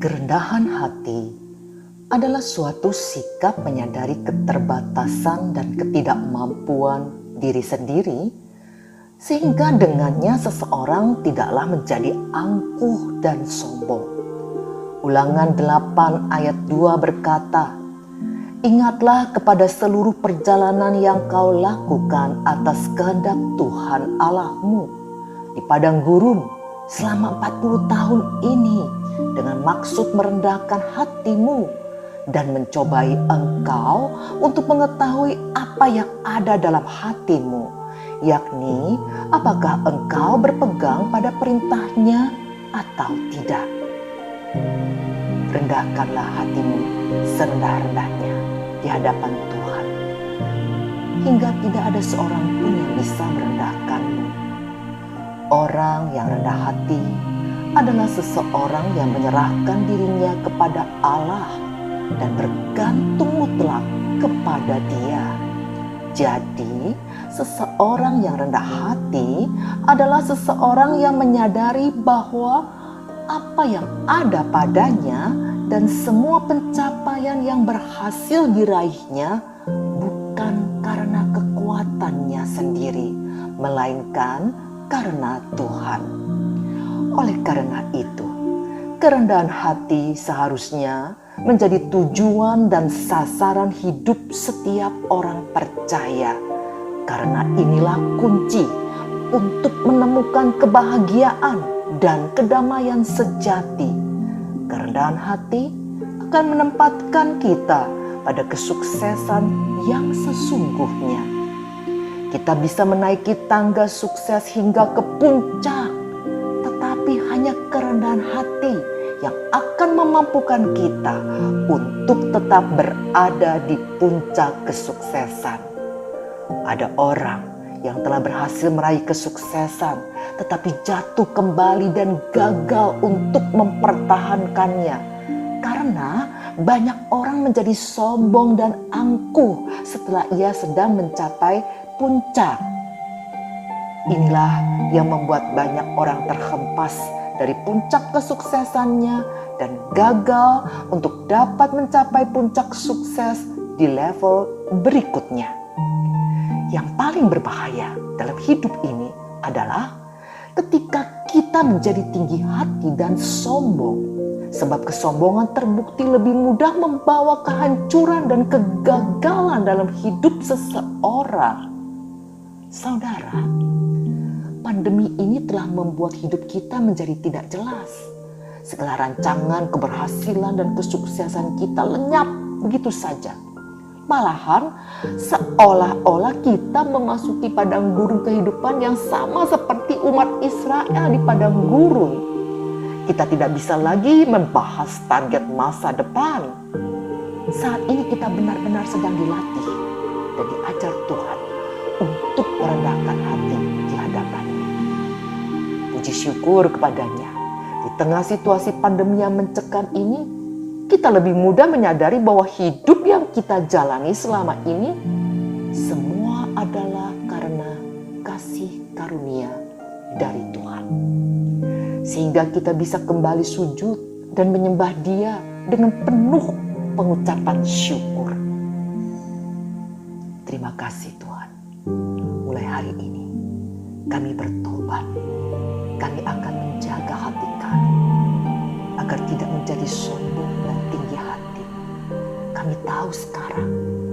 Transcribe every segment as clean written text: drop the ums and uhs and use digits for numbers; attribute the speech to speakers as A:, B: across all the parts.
A: Kerendahan hati adalah suatu sikap menyadari keterbatasan dan ketidakmampuan diri sendiri, sehingga dengannya seseorang tidaklah menjadi angkuh dan sombong. Ulangan 8 ayat 2 berkata, "Ingatlah kepada seluruh perjalanan yang kau lakukan atas kehendak Tuhan Allahmu di padang gurun selama 40 tahun ini, dengan maksud merendahkan hatimu dan mencobai engkau untuk mengetahui apa yang ada dalam hatimu, yakni apakah engkau berpegang pada perintahnya atau tidak. Rendahkanlah hatimu serendah-rendahnya di hadapan Tuhan, hingga tidak ada seorang pun yang bisa merendahkanmu." Orang yang rendah hati adalah seseorang yang menyerahkan dirinya kepada Allah dan bergantung mutlak kepada Dia. Jadi, seseorang yang rendah hati adalah seseorang yang menyadari bahwa apa yang ada padanya dan semua pencapaian yang berhasil diraihnya bukan karena kekuatannya sendiri, melainkan karena Tuhan. Oleh karena itu, kerendahan hati seharusnya menjadi tujuan dan sasaran hidup setiap orang percaya, karena inilah kunci untuk menemukan kebahagiaan dan kedamaian sejati. Kerendahan hati akan menempatkan kita pada kesuksesan yang sesungguhnya. Kita bisa menaiki tangga sukses hingga ke puncak, tetapi hanya kerendahan hati yang akan memampukan kita untuk tetap berada di puncak kesuksesan. Ada orang yang telah berhasil meraih kesuksesan, tetapi jatuh kembali dan gagal untuk mempertahankannya, karena banyak orang menjadi sombong dan angkuh setelah ia sedang mencapai puncak. Inilah yang membuat banyak orang terhempas dari puncak kesuksesannya dan gagal untuk dapat mencapai puncak sukses di level berikutnya. Yang paling berbahaya dalam hidup ini adalah ketika kita menjadi tinggi hati dan sombong, sebab kesombongan terbukti lebih mudah membawa kehancuran dan kegagalan dalam hidup seseorang. Saudara, pandemi ini telah membuat hidup kita menjadi tidak jelas. Segala rancangan keberhasilan dan kesuksesan kita lenyap begitu saja. Malahan seolah-olah kita memasuki padang gurun kehidupan yang sama seperti umat Israel di padang gurun. Kita tidak bisa lagi membahas target masa depan. Saat ini kita benar-benar sedang dilatih dan diajar Tuhan untuk merendahkan hati di hadapannya. Puji syukur kepadanya, di tengah situasi pandemi yang mencekam ini, kita lebih mudah menyadari bahwa hidup yang kita jalani selama ini semua adalah karena kasih karunia dari Tuhan. Sehingga kita bisa kembali sujud dan menyembah Dia dengan penuh pengucapan syukur. Terima kasih Tuhan. Mulai hari ini kami bertobat. Kami akan menjaga hati kami agar tidak menjadi sombong dan tinggi hati. Kami tahu sekarang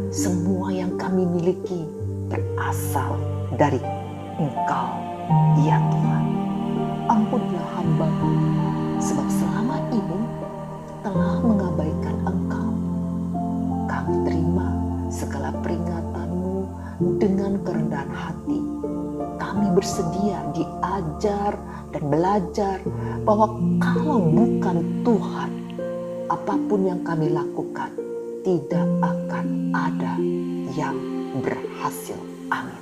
A: semua yang kami miliki berasal dari Engkau, ya Tuhan. Ampunilah hamba-Mu, sebab selama ini telah mengabaikan Engkau. Kami terima segala peringatan-Mu dengan kerendahan hati. Kami bersedia diajar dan belajar bahwa kalau bukan Tuhan, apapun yang kami lakukan tidak akan ada yang berhasil. Amin.